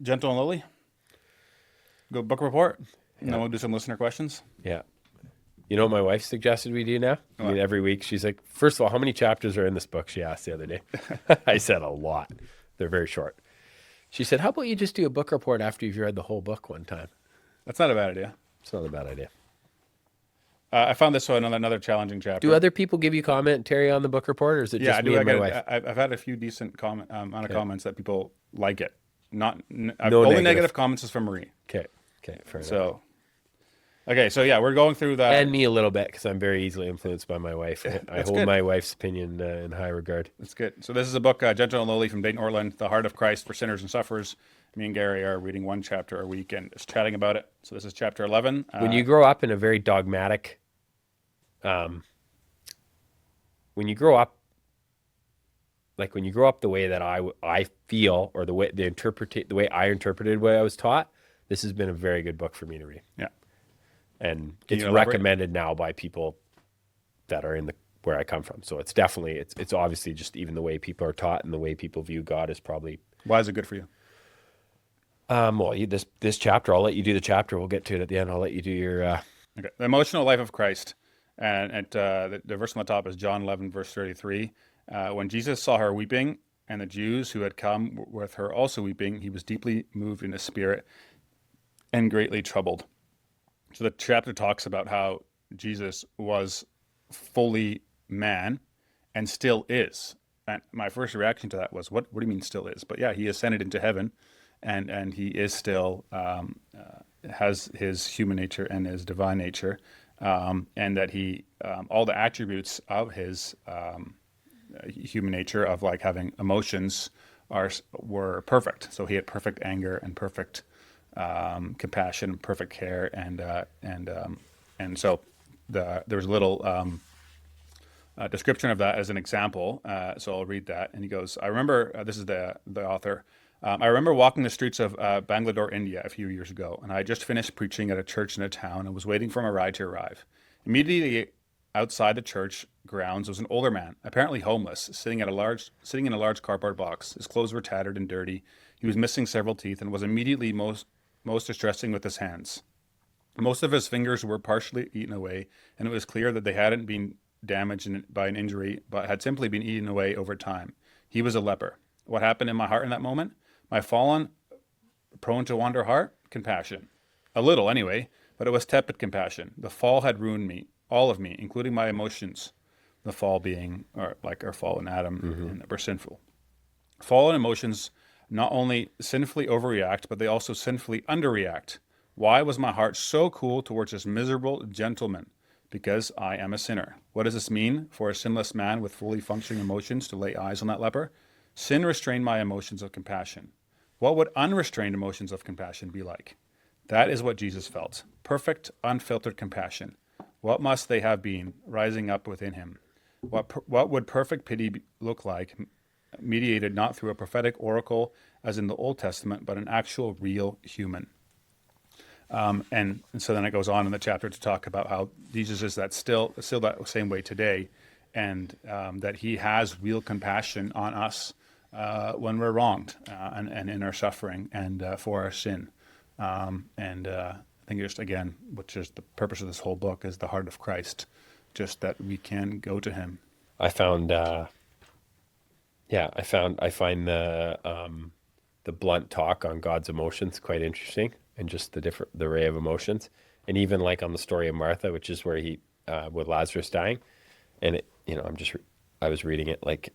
Gentle and Lowly. Go book report. And then we'll do some listener questions. Yeah. You know what my wife suggested we do now? I mean, every week she's like, first of all, how many chapters are in this book? She asked the other day. I said a lot. They're very short. She said, how about you just do a book report after you've read the whole book one time? That's not a bad idea. It's not a bad idea. I found this one another challenging chapter. Do other people give you commentary on the book report, or is it Yeah, just I me do. and my wife? I've had a few decent comments that people like it. Not No only negative. negative comments is from Marie. Okay, fair enough. So, so yeah, we're going through that. And me a little bit, because I'm very easily influenced by my wife. I hold good. my wife's opinion in high regard. That's good. So this is a book, Gentle and Lowly from Dayton Orland, The Heart of Christ for Sinners and Sufferers. Me and Gary are reading one chapter a week and just chatting about it. So this is chapter 11. When you grow up in a very dogmatic, when you grow up the way that I feel, or the way I interpreted what I was taught, this has been a very good book for me to read. Yeah. And Can it's you elaborate? recommended now by people that are where I come from. So it's definitely, it's obviously just even the way people are taught and the way people view God is probably. Why is it good for you? Well, this chapter, I'll let you do the chapter. We'll get to it at the end. I'll let you do your. Okay. The emotional life of Christ. And the verse on the top is John 11, verse 33. When Jesus saw her weeping, and the Jews who had come with her also weeping, he was deeply moved in his spirit and greatly troubled. So the chapter talks about how Jesus was fully man and still is. And my first reaction to that was, what do you mean still is? But yeah, he ascended into heaven, and he is still, has his human nature and his divine nature. And that he, all the attributes of his human nature of like having emotions were perfect. So he had perfect anger and perfect compassion, perfect care, and so there was a little description of that as an example. So I'll read that. And he goes, I remember, this is the author. I remember walking the streets of Bangalore, India a few years ago, and I had just finished preaching at a church in a town and was waiting for my ride to arrive. Immediately outside the church grounds was an older man, apparently homeless, sitting in a large cardboard box. His clothes were tattered and dirty. He was missing several teeth and was immediately most distressing with his hands. Most of his fingers were partially eaten away, and it was clear that they hadn't been damaged by an injury, but had simply been eaten away over time. He was a leper. What happened in my heart in that moment? My fallen, prone to wander heart? Compassion. A little, anyway, but it was tepid compassion. The fall had ruined me, all of me, including my emotions. The fall being, or like our fall in Adam, and that we're sinful. Fallen emotions not only sinfully overreact, but they also sinfully underreact. Why was my heart so cool towards this miserable gentleman? Because I am a sinner. What does this mean for a sinless man with fully functioning emotions to lay eyes on that leper? Sin restrained my emotions of compassion. What would unrestrained emotions of compassion be like? That is what Jesus felt. Perfect, unfiltered compassion. What must they have been rising up within him? What would perfect pity look like, mediated not through a prophetic oracle as in the Old Testament, but an actual real human? And so then it goes on in the chapter to talk about how Jesus is still that same way today, and that he has real compassion on us when we're wronged and in our suffering and for our sin. I think just again, which is the purpose of this whole book, is the heart of Christ, just that we can go to him. I find the blunt talk on God's emotions quite interesting, and just the array of emotions, and even like on the story of Martha, which is where he with Lazarus dying, and I was reading it like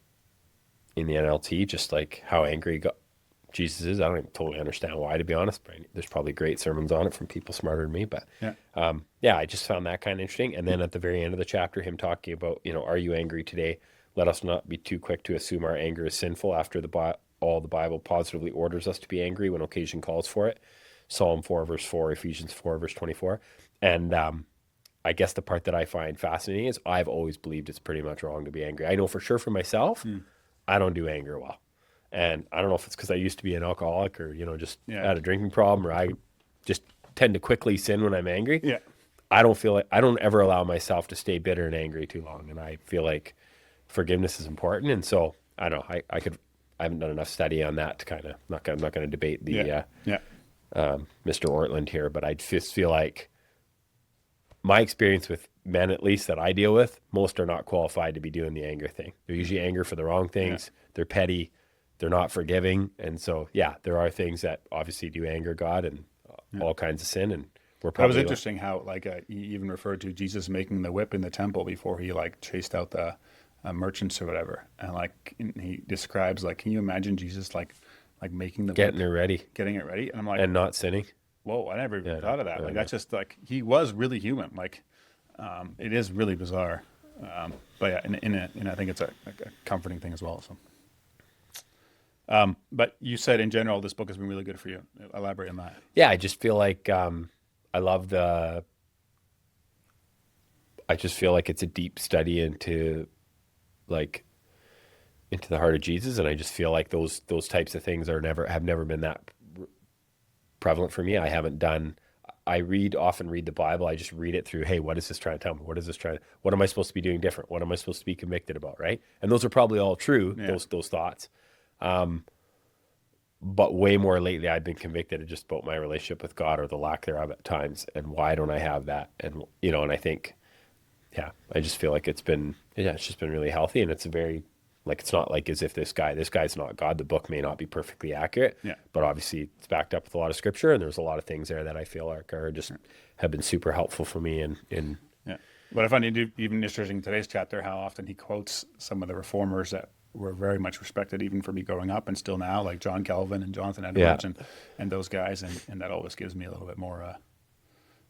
in the NLT, just like how angry Jesus is. I don't even totally understand why, to be honest, but there's probably great sermons on it from people smarter than me, but I just found that kind of interesting. And then at the very end of the chapter, him talking about, are you angry today? Let us not be too quick to assume our anger is sinful after all the Bible positively orders us to be angry when occasion calls for it. Psalm 4, verse 4, Ephesians 4, verse 24. And I guess the part that I find fascinating is I've always believed it's pretty much wrong to be angry. I know for sure for myself, I don't do anger well. And I don't know if it's because I used to be an alcoholic or, just had a drinking problem, or I just tend to quickly sin when I'm angry. Yeah. I don't ever allow myself to stay bitter and angry too long. And I feel like forgiveness is important. And so I don't know, I haven't done enough study on that to kind of, I'm not going to debate the Yeah. Mr. Ortland here, but I just feel like my experience with men, at least that I deal with, most are not qualified to be doing the anger thing. They're usually angry for the wrong things. Yeah. They're petty. They're not forgiving. And so, yeah, there are things that obviously do anger God and all kinds of sin. And we're That probably was interesting how he even referred to Jesus making the whip in the temple before he like chased out the merchants or whatever. And like he describes like, can you imagine Jesus like making the getting whip, it ready getting it ready? And I'm like, and not sinning. whoa, I never even Yeah, thought of that. I Like know. that's just like he was really human. Like it is really bizarre. But yeah, and I think it's a comforting thing as well. So. But you said in general, this book has been really good for you. Elaborate on that. Yeah, I just feel like I just feel like it's a deep study into the heart of Jesus, and I just feel like those types of things have never been that prevalent for me. I often read the Bible. I just read it through, hey, what is this trying to tell me? What am I supposed to be doing different? What am I supposed to be convicted about, right? And those are probably all true, Yeah. those thoughts. But way more lately, I've been convicted of just about my relationship with God, or the lack thereof at times, and why don't I have that? And and I think, yeah, I just feel like it's just been really healthy, and it's it's not like as if this guy's not God. The book may not be perfectly accurate, Yeah. but obviously it's backed up with a lot of scripture, and there's a lot of things there that I feel like have been super helpful for me in Yeah. But I find it even interesting in today's chapter how often he quotes some of the reformers that were very much respected even for me growing up and still now, like John Calvin and Jonathan Edwards and those guys. And that always gives me a little bit more,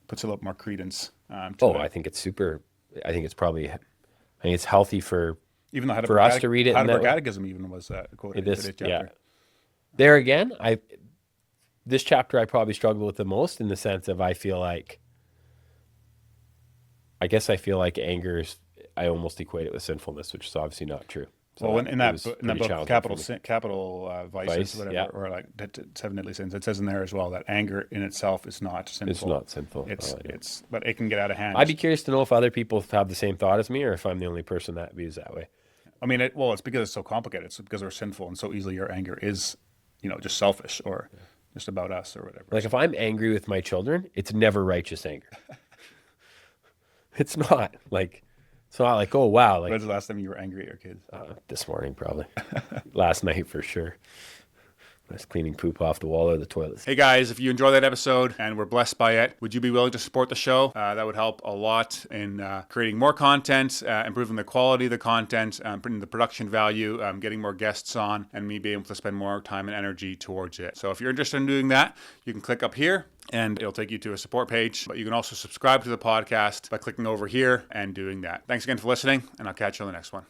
puts a little more credence to it. I think it's healthy for Even though for us to read it in that Heidelberg way. Catechism even was quoted in today's chapter. There again, this chapter I probably struggle with the most, in the sense of I feel like anger I almost equate it with sinfulness, which is obviously not true. So Well, in that was book, pretty challenging for me. capital vices, Vice, whatever, yeah. or like 7 deadly sins, it says in there as well that anger in itself is not sinful. It's not sinful. But it can get out of hand. I'd be curious to know if other people have the same thought as me, or if I'm the only person that views that way. I mean, it's because it's so complicated. It's because we're sinful, and so easily your anger is, just selfish or just about us or whatever. Like if I'm angry with my children, it's never righteous anger. It's not like oh wow, like When's the last time you were angry at your kids? this morning probably. Last night for sure. I was cleaning poop off the wall or the toilets. Hey guys, if you enjoyed that episode and were blessed by it, would you be willing to support the show? That would help a lot in creating more content, improving the quality of the content, putting the production value, getting more guests on, and me being able to spend more time and energy towards it. So if you're interested in doing that, you can click up here and it'll take you to a support page. But you can also subscribe to the podcast by clicking over here and doing that. Thanks again for listening, and I'll catch you on the next one.